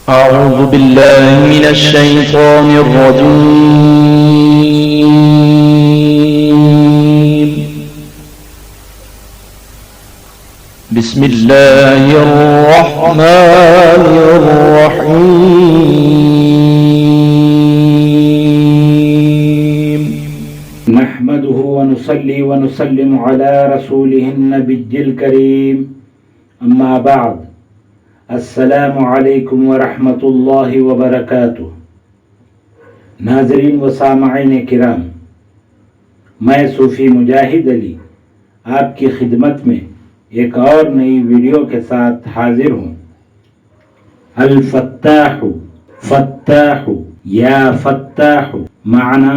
أعوذ بالله من الشيطان الرجيم. بسم الله الرحمن الرحيم. نحمده ونصلي ونسلم على رسوله النبي الكريم، أما بعد، السلام علیکم ورحمۃ اللہ وبرکاتہ۔ ناظرین و سامعین کرام، میں صوفی مجاہد علی آپ کی خدمت میں ایک اور نئی ویڈیو کے ساتھ حاضر ہوں۔ الفتاح، فتاح یا فتاح معنی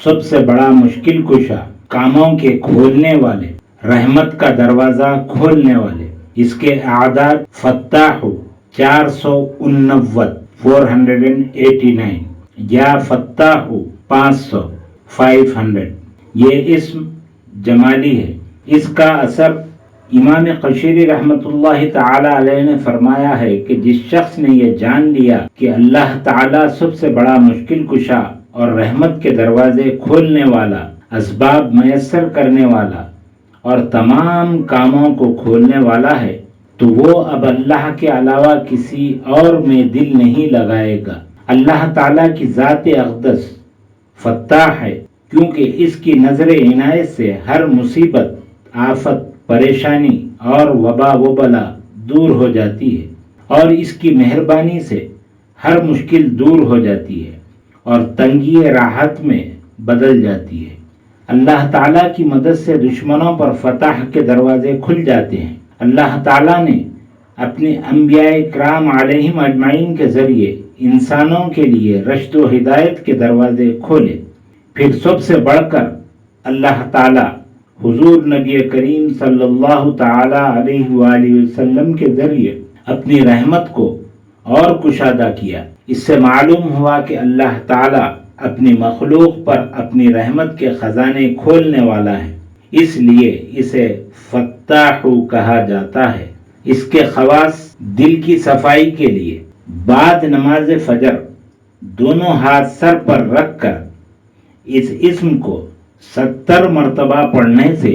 سب سے بڑا مشکل کشا، کاموں کے کھولنے والے، رحمت کا دروازہ کھولنے والے۔ اس کے اعداد فتاح 489 489 یا فتاح 500 500۔ یہ اسم جمالی ہے۔ اس کا اثر امام قشیری رحمۃ اللہ تعالی علیہ نے فرمایا ہے کہ جس شخص نے یہ جان لیا کہ اللہ تعالی سب سے بڑا مشکل کشا اور رحمت کے دروازے کھولنے والا، اسباب میسر کرنے والا اور تمام کاموں کو کھولنے والا ہے، تو وہ اب اللہ کے علاوہ کسی اور میں دل نہیں لگائے گا۔ اللہ تعالیٰ کی ذات اقدس فتاح ہے، کیونکہ اس کی نظر عنایت سے ہر مصیبت، آفت، پریشانی اور وبا و بلا دور ہو جاتی ہے، اور اس کی مہربانی سے ہر مشکل دور ہو جاتی ہے اور تنگی راحت میں بدل جاتی ہے۔ اللہ تعالیٰ کی مدد سے دشمنوں پر فتح کے دروازے کھل جاتے ہیں۔ اللہ تعالیٰ نے اپنے انبیاء کرام علیہم اجمعین کے ذریعے انسانوں کے لیے رشد و ہدایت کے دروازے کھولے۔ پھر سب سے بڑھ کر اللہ تعالیٰ حضور نبی کریم صلی اللہ تعالی علیہ وآلہ وسلم کے ذریعے اپنی رحمت کو اور کشادہ کیا۔ اس سے معلوم ہوا کہ اللہ تعالیٰ اپنی مخلوق پر اپنی رحمت کے خزانے کھولنے والا ہے، اس لیے اسے فتاح کہا جاتا ہے۔ اس کے خواص دل کی صفائی کے لیے بعد نماز فجر دونوں ہاتھ سر پر رکھ کر اس اسم کو 70 مرتبہ پڑھنے سے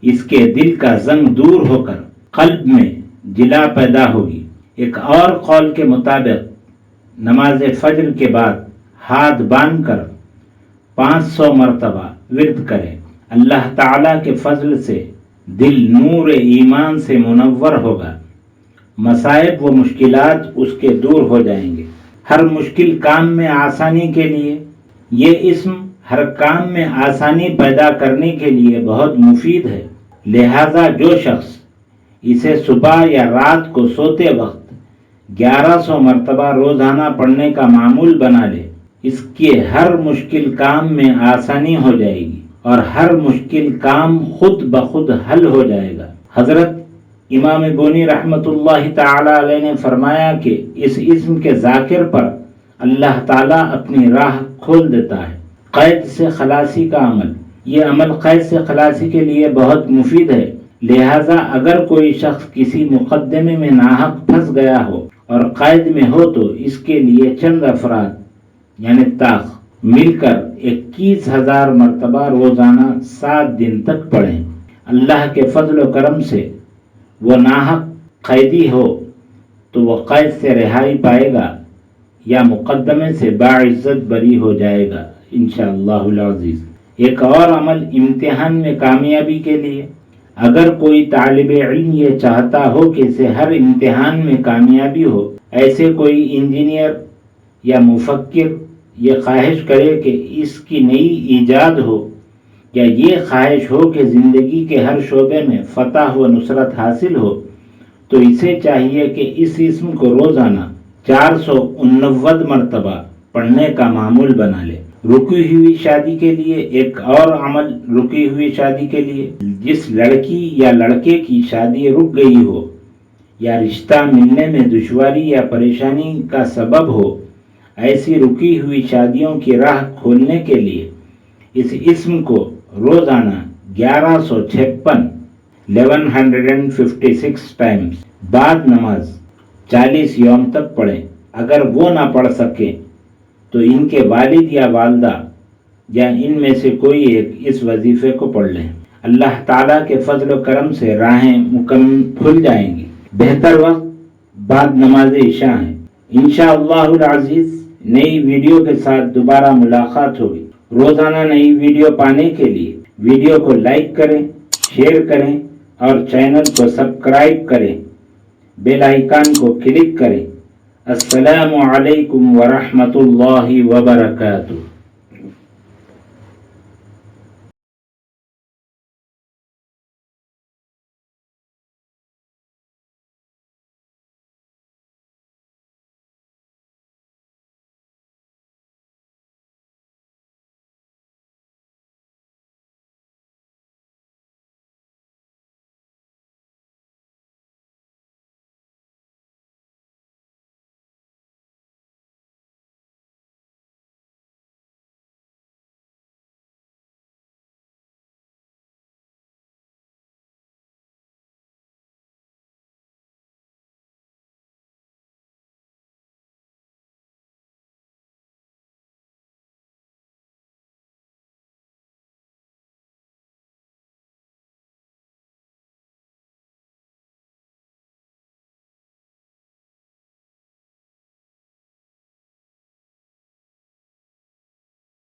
اس کے دل کا زنگ دور ہو کر قلب میں جلا پیدا ہوگی۔ ایک اور قول کے مطابق نماز فجر کے بعد ہاتھ باندھ کر 500 مرتبہ ورد کریں۔ اللہ تعالیٰ کے فضل سے دل نور ایمان سے منور ہوگا، مصائب و مشکلات اس کے دور ہو جائیں گے۔ ہر مشکل کام میں آسانی کے لیے یہ اسم ہر کام میں آسانی پیدا کرنے کے لیے بہت مفید ہے، لہذا جو شخص اسے صبح یا رات کو سوتے وقت 1100 مرتبہ روزانہ پڑھنے کا معمول بنا لے، اس کے ہر مشکل کام میں آسانی ہو جائے گی اور ہر مشکل کام خود بخود حل ہو جائے گا۔ حضرت امام بونی رحمۃ اللہ تعالی علیہ نے فرمایا کہ اس اسم کے ذاکر پر اللہ تعالیٰ اپنی راہ کھول دیتا ہے۔ قید سے خلاصی کا عمل، یہ عمل قید سے خلاصی کے لیے بہت مفید ہے، لہذا اگر کوئی شخص کسی مقدمے میں ناحق پھنس گیا ہو اور قید میں ہو تو اس کے لیے چند افراد یعنی طاق مل کر 21,000 مرتبہ روزانہ 7 دن تک پڑھیں۔ اللہ کے فضل و کرم سے وہ ناحق قیدی ہو تو وہ قید سے رہائی پائے گا یا مقدمے سے باعزت بری ہو جائے گا انشاءاللہ العزیز۔ ایک اور عمل امتحان میں کامیابی کے لیے، اگر کوئی طالب علم یہ چاہتا ہو کہ اسے ہر امتحان میں کامیابی ہو، ایسے کوئی انجینئر یا مفکر یہ خواہش کرے کہ اس کی نئی ایجاد ہو، یا یہ خواہش ہو کہ زندگی کے ہر شعبے میں فتح و نصرت حاصل ہو، تو اسے چاہیے کہ اس اسم کو روزانہ 489 مرتبہ پڑھنے کا معمول بنا لے۔ رکی ہوئی شادی کے لیے ایک اور عمل، رکی ہوئی شادی کے لیے جس لڑکی یا لڑکے کی شادی رک گئی ہو یا رشتہ ملنے میں دشواری یا پریشانی کا سبب ہو، ایسی رکی ہوئی شادیوں کی راہ کھولنے کے لیے اس اسم کو روزانہ 1156 ٹائمز بعد نماز 40 یوم تک پڑھیں۔ اگر وہ نہ پڑھ سکیں تو ان کے والد یا والدہ یا ان میں سے کوئی ایک اس وظیفے کو پڑھ لیں۔ اللہ تعالیٰ کے فضل و کرم سے راہیں مکمل کھل جائیں گی۔ بہتر وقت بعد نماز عشاء ہے۔ انشاءاللہ العزیز نئی ویڈیو کے ساتھ دوبارہ ملاقات ہوگی۔ روزانہ نئی ویڈیو پانے کے لیے ویڈیو کو لائک کریں، شیئر کریں اور چینل کو سبسکرائب کریں، بیل آئیکن کو کلک کریں۔ السلام علیکم ورحمۃ اللہ وبرکاتہ۔